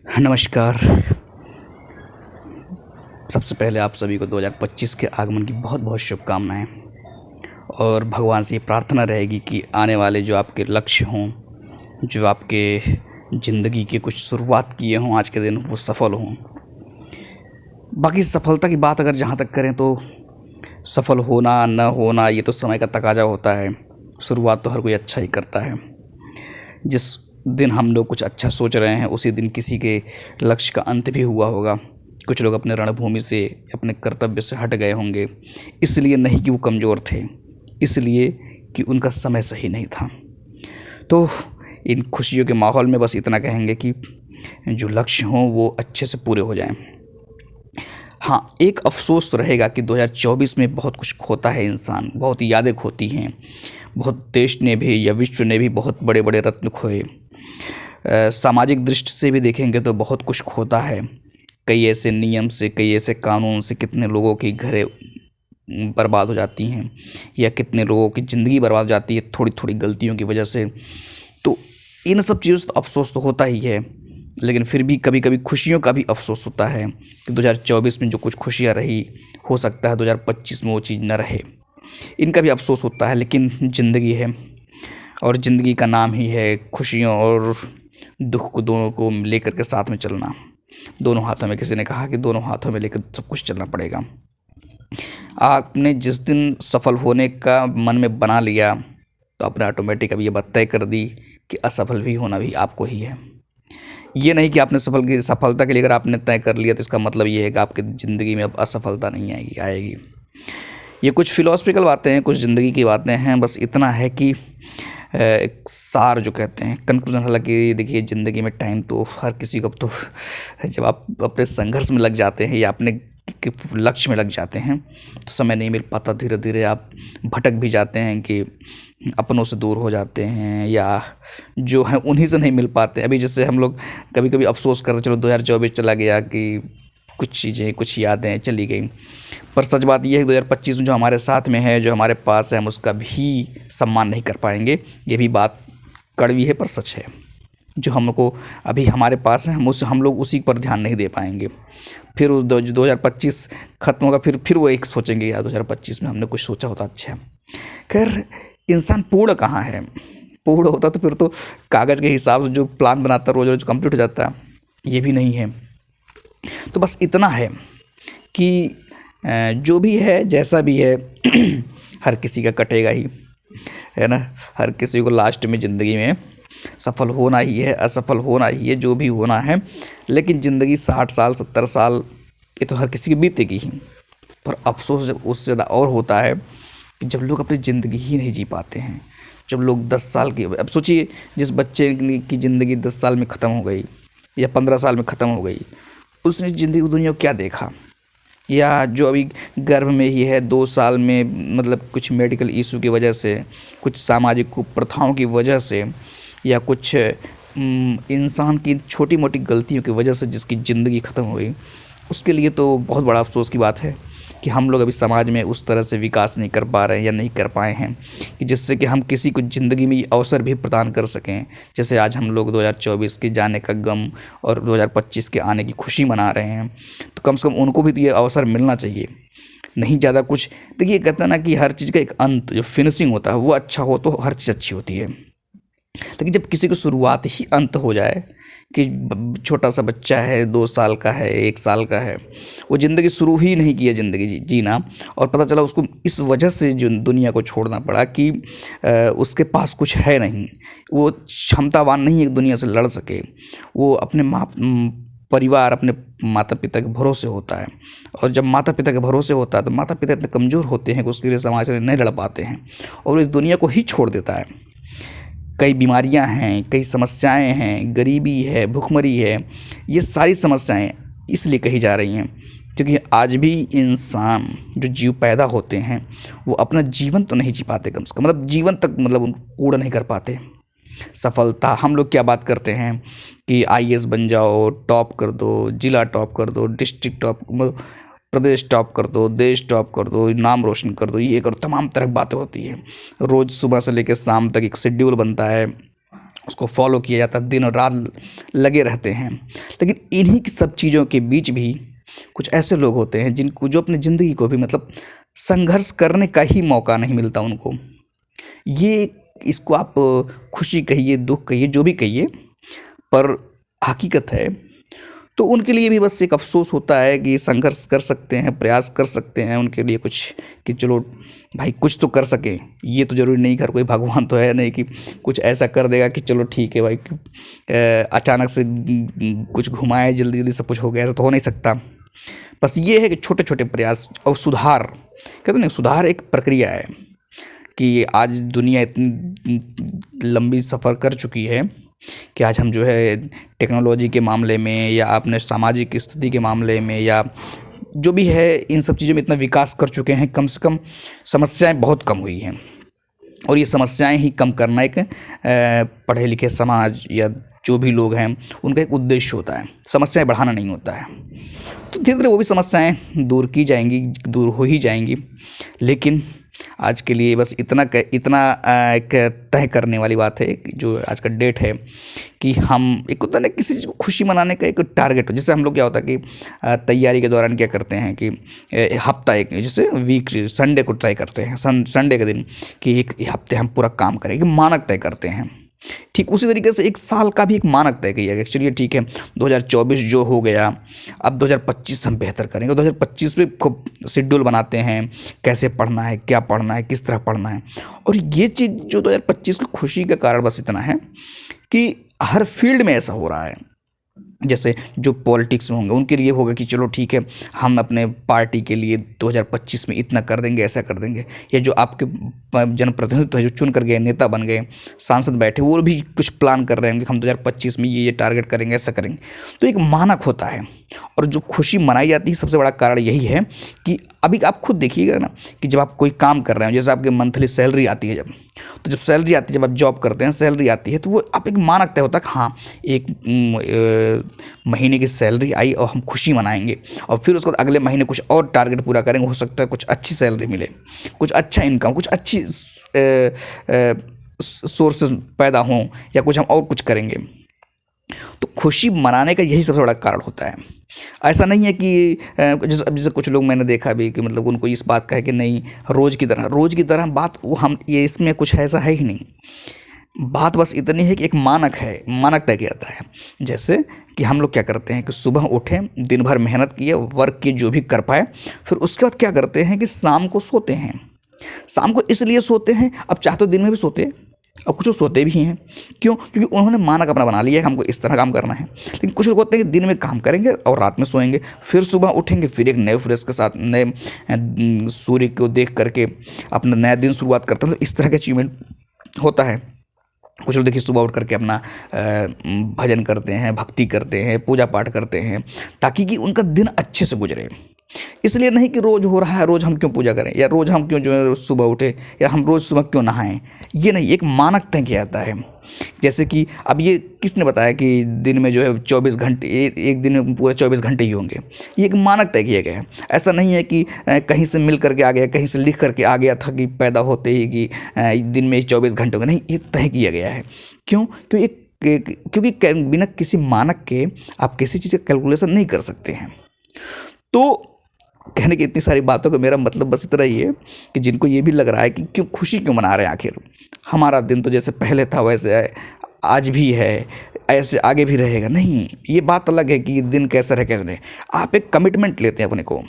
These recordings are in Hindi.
नमस्कार। सबसे पहले आप सभी को 2025 के आगमन की बहुत बहुत शुभकामनाएं और भगवान से ये प्रार्थना रहेगी कि आने वाले जो आपके लक्ष्य हों, जो आपके ज़िंदगी के कुछ शुरुआत किए हों आज के दिन, वो सफल हों। बाकी सफलता की बात अगर जहाँ तक करें तो सफल होना न होना ये तो समय का तकाजा होता है। शुरुआत तो हर कोई अच्छा ही करता है। जिस दिन हम लोग कुछ अच्छा सोच रहे हैं उसी दिन किसी के लक्ष्य का अंत भी हुआ होगा। कुछ लोग अपने रणभूमि से, अपने कर्तव्य से हट गए होंगे, इसलिए नहीं कि वो कमज़ोर थे, इसलिए कि उनका समय सही नहीं था। तो इन खुशियों के माहौल में बस इतना कहेंगे कि जो लक्ष्य हों वो अच्छे से पूरे हो जाएं। हाँ, एक अफ़सोस तो रहेगा कि 2024 में बहुत कुछ खोता है इंसान, बहुत यादें खोती हैं। बहुत देश ने भी या विश्व ने भी बहुत बड़े बड़े रत्न खोए। सामाजिक दृष्टि से भी देखेंगे तो बहुत कुछ खोता है। कई ऐसे नियम से, कई ऐसे कानून से कितने लोगों की घरें बर्बाद हो जाती हैं या कितने लोगों की ज़िंदगी बर्बाद हो जाती है थोड़ी थोड़ी गलतियों की वजह से। तो इन सब चीज़ों से तो अफ़सोस तो होता ही है, लेकिन फिर भी कभी कभी खुशियों का भी अफ़सोस होता है कि 2024 में जो कुछ खुशियाँ रही, हो सकता है 2025 में वो चीज़ न रहे। इनका भी अफ़सोस होता है, लेकिन ज़िंदगी है और ज़िंदगी का नाम ही है खुशियों और दुख को दोनों को लेकर के साथ में चलना। दोनों हाथों में, किसी ने कहा कि दोनों हाथों में लेकर सब कुछ चलना पड़ेगा। आपने जिस दिन सफल होने का मन में बना लिया तो आपने ऑटोमेटिक अब ये बात तय कर दी कि असफल भी होना भी आपको ही है। ये नहीं कि आपने सफलता के लिए अगर आपने तय कर लिया तो इसका मतलब ये है कि आपकी ज़िंदगी में अब असफलता नहीं आएगी। ये कुछ फिलोसफिकल बातें हैं, कुछ ज़िंदगी की बातें हैं। बस इतना है कि एक सार जो कहते हैं, कंक्लूजन। हालांकि देखिए, ज़िंदगी में टाइम तो हर किसी को, अब तो जब आप अपने संघर्ष में लग जाते हैं या अपने लक्ष्य में लग जाते हैं तो समय नहीं मिल पाता। धीरे धीरे आप भटक भी जाते हैं कि अपनों से दूर हो जाते हैं या जो है उन्हीं से नहीं मिल पाते। अभी जैसे हम लोग कभी कभी अफसोस कर रहे, चलो 2024 चला गया कि कुछ चीज़ें, कुछ यादें चली गई, पर सच बात यह है कि 2025 में जो हमारे साथ में है, जो हमारे पास है, हम उसका भी सम्मान नहीं कर पाएंगे। ये भी बात कड़वी है पर सच है। जो हमको अभी हमारे पास है, हम लोग उसी पर ध्यान नहीं दे पाएंगे। फिर उस 2025 ख़त्म होगा, फिर वो एक सोचेंगे यार 2025 में हमने कुछ सोचा होता अच्छा। खैर, इंसान पूर्ण कहाँ है? पूर्ण होता तो फिर तो कागज़ के हिसाब से जो प्लान बनाता रोज रोज कंप्लीट हो जाता। ये भी नहीं है। तो बस इतना है कि जो भी है, जैसा भी है हर किसी का कटेगा ही, है ना। हर किसी को लास्ट में ज़िंदगी में सफल होना ही है, असफल होना ही है, जो भी होना है। लेकिन ज़िंदगी 60 साल 70 साल ये तो हर किसी की बीतेगी ही। पर अफसोस जब उससे ज़्यादा और होता है कि जब लोग अपनी ज़िंदगी ही नहीं जी पाते हैं। जब लोग 10 साल की, अब सोचिए जिस बच्चे की ज़िंदगी 10 साल में ख़त्म हो गई या 15 साल में ख़त्म हो गई, उसने ज़िंदगी दुनिया को क्या देखा। या जो अभी गर्भ में ही है 2 साल में, मतलब कुछ मेडिकल इशू की वजह से, कुछ सामाजिक कुप्रथाओं की वजह से या कुछ इंसान की छोटी मोटी गलतियों की वजह से जिसकी ज़िंदगी ख़त्म हो गई, उसके लिए तो बहुत बड़ा अफसोस की बात है कि हम लोग अभी समाज में उस तरह से विकास नहीं कर पा रहे हैं या नहीं कर पाए हैं कि जिससे कि हम किसी को ज़िंदगी में ये अवसर भी प्रदान कर सकें। जैसे आज हम लोग 2024 के जाने का गम और 2025 के आने की खुशी मना रहे हैं, तो कम से कम उनको भी तो ये अवसर मिलना चाहिए। नहीं ज़्यादा कुछ, देखिए कहते हैं ना कि हर चीज़ का एक अंत, जो फिनिशिंग होता है वो अच्छा हो तो हर चीज़ अच्छी होती है। लेकिन जब किसी को शुरुआत ही अंत हो जाए कि छोटा सा बच्चा है, 2 साल का है, 1 साल का है, वो ज़िंदगी शुरू ही नहीं की है ज़िंदगी जीना, और पता चला उसको इस वजह से जो दुनिया को छोड़ना पड़ा कि उसके पास कुछ है नहीं, वो क्षमतावान नहीं है दुनिया से लड़ सके। वो अपने परिवार, अपने माता पिता के भरोसे होता है, और जब माता पिता के भरोसे होता है तो माता पिता इतने कमज़ोर होते हैं कि उसके लिए समाज से नहीं लड़ पाते हैं और इस दुनिया को ही छोड़ देता है। कई बीमारियां हैं, कई समस्याएं हैं, गरीबी है, भुखमरी है। ये सारी समस्याएं इसलिए कही जा रही हैं क्योंकि आज भी इंसान जो जीव पैदा होते हैं वो अपना जीवन तो नहीं जी पाते, कम से कम मतलब जीवन तक मतलब पूर्ण नहीं कर पाते। सफलता, हम लोग क्या बात करते हैं कि आईएएस बन जाओ, टॉप कर दो, जिला टॉप कर दो, डिस्ट्रिक्ट टॉप, प्रदेश टॉप कर दो, देश टॉप कर दो, नाम रोशन कर दो, ये करो, तमाम तरह की बातें होती हैं। रोज़ सुबह से लेकर शाम तक एक शेड्यूल बनता है उसको फॉलो किया जाता है, दिन और रात लगे रहते हैं। लेकिन इन्हीं की सब चीज़ों के बीच भी कुछ ऐसे लोग होते हैं जिनको जो अपनी ज़िंदगी को भी मतलब संघर्ष करने का ही मौका नहीं मिलता उनको। ये इसको आप खुशी कहिए, दुःख कहिए, जो भी कहिए, पर हकीकत है। तो उनके लिए भी बस एक अफ़सोस होता है कि संघर्ष कर सकते हैं, प्रयास कर सकते हैं उनके लिए कुछ, कि चलो भाई कुछ तो कर सकें। ये तो ज़रूरी नहीं, घर कोई भगवान तो है नहीं कि कुछ ऐसा कर देगा कि चलो ठीक है भाई, अचानक से कुछ घुमाए, जल्दी जल्दी सब कुछ हो गया, ऐसा तो हो नहीं सकता। बस ये है कि छोटे छोटे प्रयास और सुधार, कहते हैं ना, सुधार एक प्रक्रिया है कि आज दुनिया इतनी लंबी सफ़र कर चुकी है कि आज हम जो है टेक्नोलॉजी के मामले में या अपने सामाजिक स्थिति के मामले में या जो भी है, इन सब चीज़ों में इतना विकास कर चुके हैं, कम से कम समस्याएं बहुत कम हुई हैं। और ये समस्याएं ही कम करना एक पढ़े लिखे समाज या जो भी लोग हैं उनका एक उद्देश्य होता है, समस्याएं बढ़ाना नहीं होता है। तो धीरे धीरे वो भी समस्याएं दूर की जाएंगी, दूर हो ही जाएंगी। लेकिन आज के लिए बस इतना एक तय करने वाली बात है कि जो आज का डेट है कि हम एक होता है ना, किसी चीज़ को खुशी मनाने का एक टारगेट हो। जैसे हम लोग क्या होता है कि तैयारी के दौरान क्या करते हैं कि हफ्ता, एक जैसे वीक संडे को तय करते हैं, संडे के दिन कि एक हफ्ते हम पूरा काम करेंगे, मानक तय करते हैं। ठीक उसी तरीके से एक साल का भी एक मानक तय किया गया। चलिए ठीक है, 2024 जो हो गया, अब 2025 हम बेहतर करेंगे। 2025 में खूब शेड्यूल बनाते हैं, कैसे पढ़ना है, क्या पढ़ना है, किस तरह पढ़ना है। और ये चीज़ जो 2025 की खुशी का कारण बस इतना है कि हर फील्ड में ऐसा हो रहा है। जैसे जो पॉलिटिक्स में होंगे उनके लिए होगा कि चलो ठीक है, हम अपने पार्टी के लिए 2025 में इतना कर देंगे, ऐसा कर देंगे। या जो आपके जनप्रतिनिधित्व है, जो चुन कर गए, नेता बन गए, सांसद बैठे, वो भी कुछ प्लान कर रहे होंगे, हम 2025 में ये टारगेट करेंगे, ऐसा करेंगे। तो एक मानक होता है। और जो खुशी मनाई जाती है, सबसे बड़ा कारण यही है कि अभी आप खुद देखिएगा ना कि जब आप कोई काम कर रहे हो, जैसे आपके मंथली सैलरी आती है, तो जब सैलरी आती है, जब आप जॉब करते हैं, सैलरी आती है, तो वो आप एक मानक तय होता है कि हाँ, एक महीने की सैलरी आई और हम खुशी मनाएंगे। और फिर उसके बाद अगले महीने कुछ और टारगेट पूरा करेंगे। हो सकता है कुछ अच्छी सैलरी मिले, कुछ अच्छा इनकम, कुछ अच्छी सोर्सेज पैदा हों, या कुछ हम और कुछ करेंगे। तो खुशी मनाने का यही सबसे बड़ा कारण होता है। ऐसा नहीं है कि जैसे कुछ लोग मैंने देखा भी कि मतलब उनको इस बात का है कि नहीं, रोज़ की तरह बात, वो हम ये इसमें कुछ ऐसा है ही नहीं। बात बस इतनी है कि एक मानक है, मानक तय किया जाता है। जैसे कि हम लोग क्या करते हैं कि सुबह उठें, दिन भर मेहनत किए, वर्क किए, जो भी कर पाए, फिर उसके बाद क्या करते हैं कि शाम को सोते हैं। शाम को इसलिए सोते हैं, अब चाहे तो दिन में भी सोते, और कुछ लोग सोते भी हैं। क्यों? क्योंकि उन्होंने मानक अपना बना लिया है, हमको इस तरह काम करना है। लेकिन कुछ लोग होते हैं कि दिन में काम करेंगे और रात में सोएंगे, फिर सुबह उठेंगे, फिर एक नए फ्रेश के साथ, नए सूर्य को देख करके अपना नया दिन शुरुआत करते हैं। तो इस तरह का अचीवमेंट होता है। कुछ लोग देखिए सुबह उठ करके अपना भजन करते हैं, भक्ति करते हैं, पूजा पाठ करते हैं, ताकि कि उनका दिन अच्छे से गुजरे। इसलिए नहीं कि रोज़ हो रहा है, रोज़ हम क्यों पूजा करें, या रोज़ हम क्यों जो है सुबह उठे, या हम रोज़ सुबह क्यों नहाएं। ये नहीं, एक मानक तय किया जाता है। जैसे कि अब ये किसने बताया कि दिन में जो है 24 घंटे, एक दिन में पूरे 24 घंटे ही होंगे। ये एक मानक तय किया गया है। ऐसा नहीं है कि कहीं से मिल करके आ गया, कहीं से लिख करके आ गया था कि पैदा होते ही कि दिन में 24 घंटे होंगे। नहीं, ये तय किया गया है। क्यों? क्योंकि बिना किसी मानक के आप किसी चीज़ का कैलकुलेशन नहीं कर सकते हैं। तो कहने की इतनी सारी बातों का मेरा मतलब बस इतना ही है कि जिनको ये भी लग रहा है कि क्यों खुशी क्यों मना रहे हैं, आखिर हमारा दिन तो जैसे पहले था वैसे आज भी है, ऐसे आगे भी रहेगा। नहीं, ये बात अलग है कि दिन कैसा रहे कैसे नहीं। आप एक कमिटमेंट लेते हैं अपने को,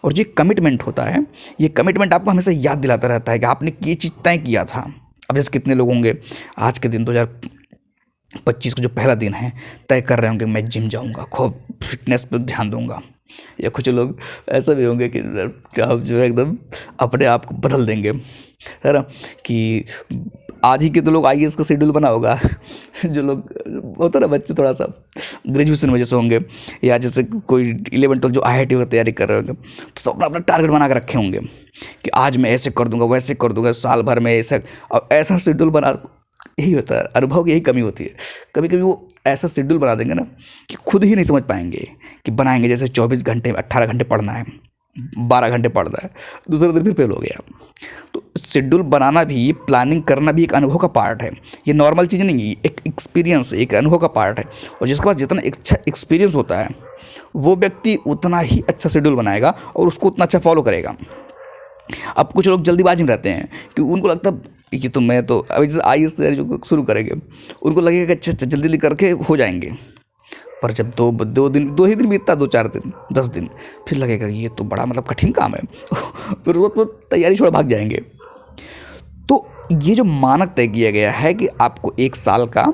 और जो कमिटमेंट होता है, ये कमिटमेंट आपको हमेशा याद दिलाता रहता है कि आपने ये चीज़ तय किया था। अब जैसे कितने लोग होंगे आज के दिन 2025 का जो पहला दिन है, तय कर रहे होंगे मैं जिम जाऊँगा, खूब फिटनेस पर ध्यान दूँगा। या कुछ लोग ऐसा भी होंगे कि आप जो है एकदम अपने आप को बदल देंगे, है ना, कि आज ही के तो लोग IAS का शेड्यूल बना होगा। जो लोग होता ना, बच्चे थोड़ा सा ग्रेजुएशन में जैसे होंगे, या जैसे कोई 11-12 जो IIT की तैयारी कर रहे होंगे, तो सब अपना टारगेट बना कर रखे होंगे कि आज मैं ऐसे कर दूंगा, वैसे कर दूंगा, साल भर में ऐसा, और ऐसा शेड्यूल बना। यही होता है, अनुभव की यही कमी होती है। कभी कभी वो ऐसा शेड्यूल बना देंगे ना कि खुद ही नहीं समझ पाएंगे कि बनाएंगे। जैसे 24 घंटे 18 घंटे पढ़ना है, 12 घंटे पढ़ना है, दूसरे दिन फिर फेल हो गया। तो शेड्यूल बनाना भी, प्लानिंग करना भी एक अनुभव का पार्ट है। ये नॉर्मल चीज़ नहीं है, एक एक्सपीरियंस, एक अनुभव का पार्ट है। और जिसके पास जितना अच्छा एक्सपीरियंस होता है वो व्यक्ति उतना ही अच्छा शेड्यूल बनाएगा और उसको उतना अच्छा फॉलो करेगा। अब कुछ लोग जल्दीबाजी में रहते हैं कि उनको लगता है ये तो मैं तो अभी जैसे IAS तैयारी जो शुरू करेंगे, उनको लगेगा कि अच्छा अच्छा जल्दी जल्दी करके हो जाएंगे। पर जब दो ही दिन बीतता, 2-4 दिन, 10 दिन, फिर लगेगा ये तो बड़ा मतलब कठिन काम है फिर वो तैयारी छोड़ भाग जाएंगे। तो ये जो मानक तय किया गया है कि आपको 1 साल का,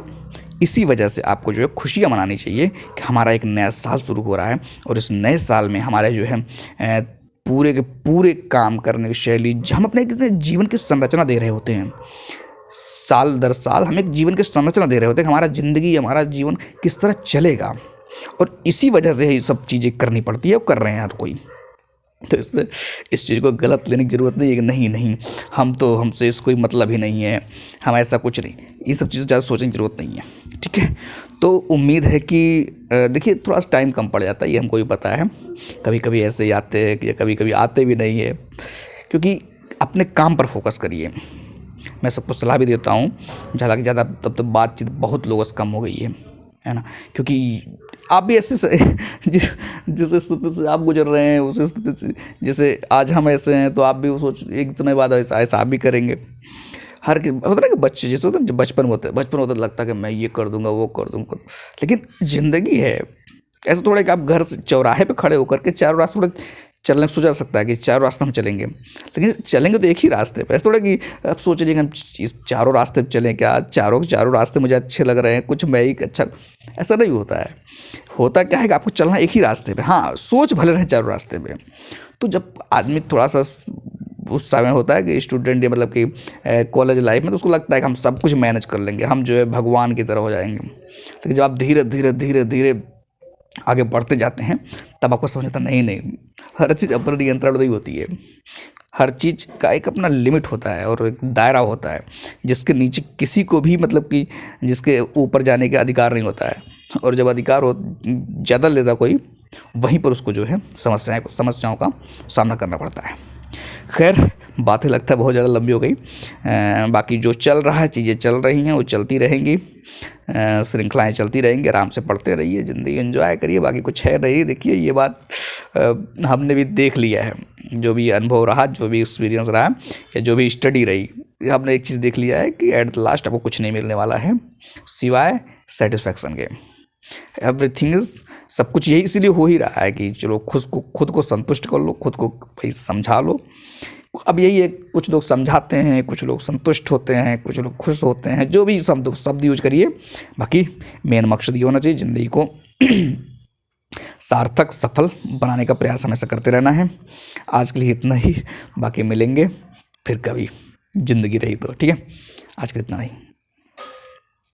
इसी वजह से आपको जो है खुशियाँ मनानी चाहिए कि हमारा एक नया साल शुरू हो रहा है और इस नए साल में हमारे जो है पूरे के पूरे काम करने की शैली, हम अपने जीवन की संरचना दे रहे होते हैं। साल दर साल हम एक जीवन की संरचना दे रहे होते हैं, हमारा ज़िंदगी, हमारा जीवन किस तरह चलेगा, और इसी वजह से ये सब चीज़ें करनी पड़ती है और कर रहे हैं हर कोई। तो इसमें इस चीज़ को गलत लेने की ज़रूरत नहीं है कि नहीं हमसे इसको कोई मतलब ही नहीं है, हम ऐसा कुछ नहीं, ये सब चीज़ें ज़्यादा सोचने की ज़रूरत नहीं है। ठीक है, तो उम्मीद है कि देखिए थोड़ा सा टाइम कम पड़ जाता है, ये हमको भी पता है। कभी कभी ऐसे ही आते हैं कि कभी कभी आते भी नहीं है, क्योंकि अपने काम पर फोकस करिए। मैं सबको सलाह भी देता हूँ, ज़्यादा से ज़्यादा तब तो बातचीत बहुत लोगों से कम हो गई है ना, क्योंकि आप भी ऐसे जिस स्थिति से आप गुजर रहे हैं, उस स्थिति से जैसे आज हम ऐसे हैं, तो आप भी सोच एक समय बाद ऐसा आप भी करेंगे। हर होता है ना कि बच्चे जैसे होता है, जब बचपन होता है लगता है कि मैं ये कर दूंगा, वो कर दूंगा, लेकिन ज़िंदगी है ऐसा थोड़ा कि आप घर से चौराहे पे खड़े होकर के चारों रास्ते थोड़ा चलने सोचा सकता है कि चारों रास्ते हम चलेंगे, लेकिन चलेंगे तो एक ही रास्ते पे। ऐसा थोड़ा कि आप सोच रहे हैं हम इस चारों रास्ते पे चलें, क्या चारों रास्ते मुझे अच्छे लग रहे हैं, कुछ मैं ही अच्छा, ऐसा नहीं होता है। होता क्या है कि आपको चलना एक ही रास्ते पे, हाँ सोच भले रहे चारों रास्ते पे। तो जब आदमी थोड़ा सा उस समय होता है कि स्टूडेंट, मतलब कि कॉलेज लाइफ में, तो उसको लगता है कि हम सब कुछ मैनेज कर लेंगे, हम जो है भगवान की तरह हो जाएंगे। लेकिन जब आप धीरे धीरे धीरे धीरे आगे बढ़ते जाते हैं तब आपको समझ आता नहीं, हर चीज़ अपने नियंत्रण नहीं होती है। हर चीज़ का एक अपना लिमिट होता है और एक दायरा होता है, जिसके नीचे किसी को भी, मतलब कि जिसके ऊपर जाने का अधिकार नहीं होता है। और जब अधिकार हो ज़्यादा लेता कोई, वहीं पर उसको जो है समस्याओं का सामना करना पड़ता है। खैर, बातें लगता है बहुत ज़्यादा लंबी हो गई। बाकी जो चल रहा है, चीज़ें चल रही हैं, वो चलती रहेंगी, श्रृंखलाएँ चलती रहेंगी। आराम से पढ़ते रहिए, ज़िंदगी एंजॉय करिए, बाकी कुछ है नहीं। देखिए ये बात हमने भी देख लिया है, जो भी अनुभव रहा, जो भी एक्सपीरियंस रहा, या जो भी स्टडी रही, हमने एक चीज़ देख लिया है कि एट द लास्ट आपको कुछ नहीं मिलने वाला है सिवाय सेटिस्फैक्शन के। एवरीथिंग इज, सब कुछ यही इसीलिए हो ही रहा है कि चलो खुद को संतुष्ट कर लो, खुद को भाई समझा लो। अब यही है, कुछ लोग समझाते हैं, कुछ लोग संतुष्ट होते हैं, कुछ लोग खुश होते हैं, जो भी शब्द यूज करिए। बाकी मेन मकसद ये होना चाहिए, ज़िंदगी को सार्थक सफल बनाने का प्रयास हमेशा करते रहना है। आज के लिए इतना ही, बाकी मिलेंगे फिर कभी ज़िंदगी रही तो। ठीक है, आज के लिए इतना ही।